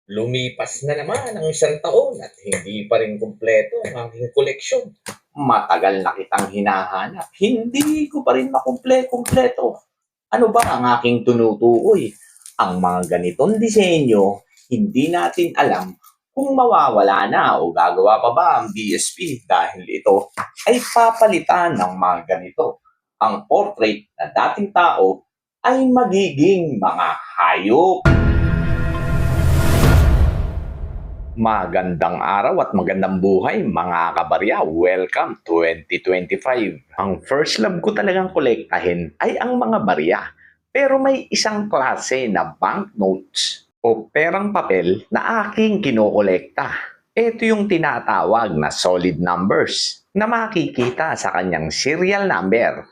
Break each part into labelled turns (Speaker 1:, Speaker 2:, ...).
Speaker 1: Lumipas na naman ang isang taon at hindi pa rin kumpleto ang aking koleksyon. Matagal na kitang hinahanap, hindi ko pa rin makumple-kumpleto. Ano ba ang aking tinutukoy? Ang mga ganitong disenyo, hindi natin alam kung mawawala na o gagawa pa ba ang BSP dahil ito ay papalitan ng mga ganito. Ang portrait na dating tao ay magiging mga hayop. Magandang araw at magandang buhay mga kabarya. Welcome 2025. Ang first love ko talagang kolektahin ay ang mga barya. Pero may isang klase na banknotes o perang papel na aking kinokolekta. Ito yung tinatawag na solid numbers na makikita sa kanyang serial number.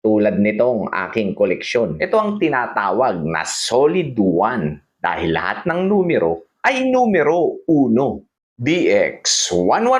Speaker 1: Tulad nitong aking koleksyon. Ito ang tinatawag na solid 1 dahil lahat ng numero ay numero 1. DX11111.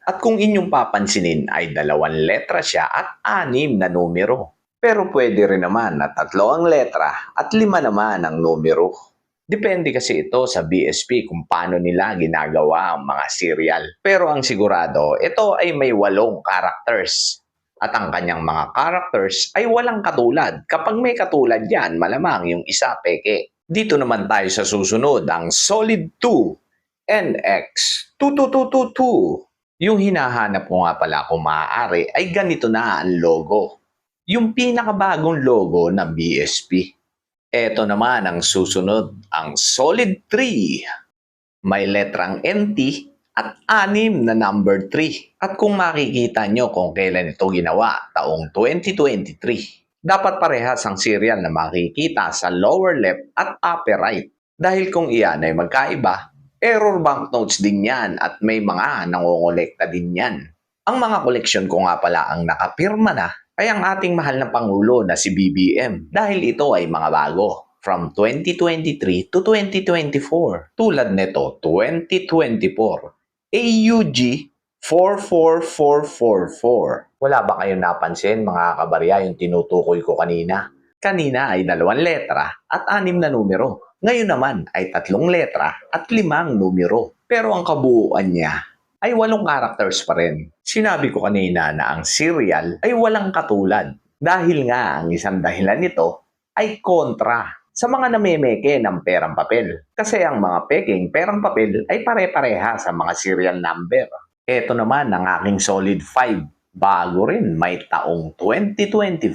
Speaker 1: At kung inyong papansinin ay 2 letra siya at 6 na numero. Pero pwede rin naman na 3 ang letra at 5 naman ang numero. Depende kasi ito sa BSP kung paano nila ginagawa ang mga serial. Pero ang sigurado, ito ay may 8 characters. At ang kanyang mga characters ay walang katulad. Kapag may katulad yan, malamang yung isa peke. Dito naman tayo sa susunod, ang Solid 2 NX22222. Yung hinahanap ko nga pala kung maaari ay ganito na ang logo. Yung pinakabagong logo ng BSP. Ito naman ang susunod, ang Solid 3. May letrang NT at 6 na number 3. At kung makikita nyo kung kailan ito ginawa, taong 2023. Dapat parehas ang serial na makikita sa lower left at upper right. Dahil kung iyan ay magkaiba, error banknotes din yan at may mga nangongolekta din yan. Ang mga koleksyon ko nga pala ang nakapirma na ay ang ating mahal na Pangulo na si BBM dahil ito ay mga bago. From 2023 to 2024. Tulad nito, 2024. AUG 44444. Wala ba kayong napansin mga kabarya yung tinutukoy ko kanina? Kanina ay 2 letra at 6 na numero. Ngayon naman ay 3 letra at 5 numero. Pero ang kabuuan niya ay 8 characters pa rin. Sinabi ko kanina na ang serial ay walang katulad. Dahil nga ang isang dahilan nito ay kontra sa mga namemeke ng perang papel. Kasi ang mga peking perang papel ay pare-pareha sa mga serial number. Ito naman ang aking solid 5. Bago rin, may taong 2024.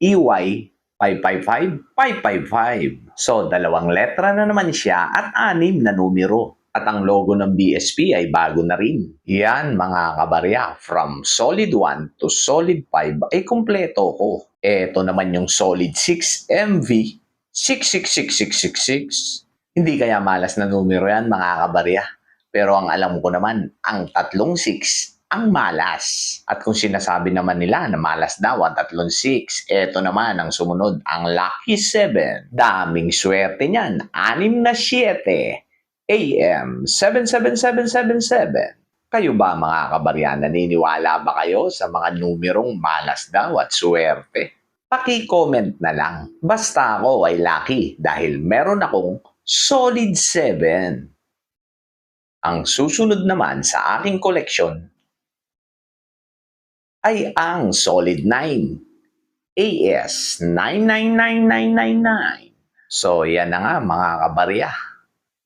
Speaker 1: EY 555555. So, 2 letra na naman siya at 6 na numero. At ang logo ng BSP ay bago na rin. Yan mga kabarya, from solid 1 to solid 5 ay kumpleto ko. Ito naman yung solid 6 MV 666666. Hindi kaya malas na numero yan mga kabarya. Pero ang alam ko naman, ang 36 ang malas. At kung sinasabi naman nila na malas daw ang 36, eto naman ang sumunod, ang Lucky 7. Daming swerte niyan, 6 na 7. AM 77777. Kayo ba mga kabarya, naniniwala ba kayo sa mga numerong malas daw at swerte? Paki-comment na lang. Basta ako ay lucky dahil meron akong solid 7. Ang susunod naman sa aking koleksyon ay ang solid 9. AS 999999. So yan na nga mga kabarya,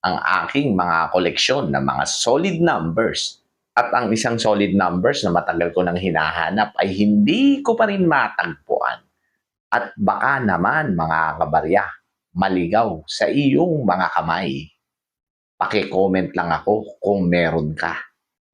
Speaker 1: ang aking mga koleksyon ng mga solid numbers. At ang isang solid numbers na matagal ko nang hinahanap ay hindi ko pa rin matagpuan. At baka naman mga kabarya, maligaw sa iyong mga kamay. Paki-comment lang ako kung meron ka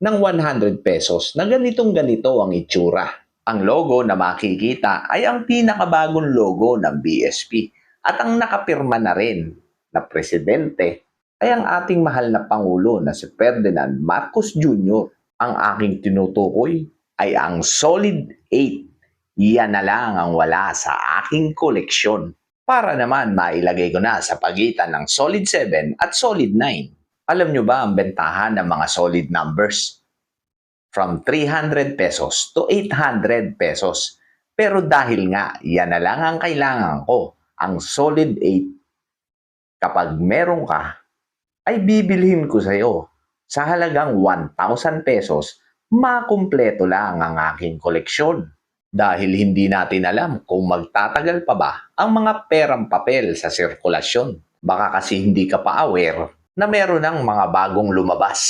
Speaker 1: ng 100 pesos na ganitong-ganito ang itsura. Ang logo na makikita ay ang pinakabagong logo ng BSP at ang nakapirma na rin na presidente ay ang ating mahal na Pangulo na si Ferdinand Marcos Jr. Ang aking tinutukoy ay ang solid 8. Yan na lang ang wala sa aking koleksyon. Para naman mailagay ko na sa pagitan ng solid 7 at solid 9. Alam nyo ba ang bentahan ng mga solid numbers? From 300 pesos to 800 pesos. Pero dahil nga yan na lang ang kailangan ko, ang solid 8, Kapag meron ka, ay bibilhin ko sa'yo. Sa halagang 1,000 pesos, makumpleto lang ang aking koleksyon. Dahil hindi natin alam kung magtatagal pa ba ang mga perang papel sa sirkulasyon. Baka kasi hindi ka pa aware na meron ng mga bagong lumabas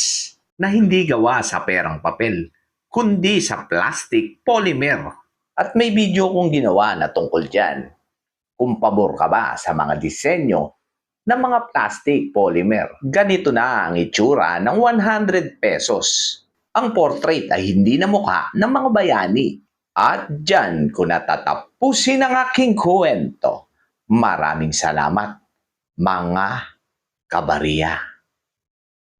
Speaker 1: na hindi gawa sa perang papel, kundi sa plastic polymer. At may video kong ginawa na tungkol dyan. Kung pabor ka ba sa mga disenyo ng mga plastic polymer, ganito na ang itsura ng 100 pesos. Ang portrait ay hindi na mukha ng mga bayani. At dyan ko natatapusin ang aking kwento. Maraming salamat, mga kabarya.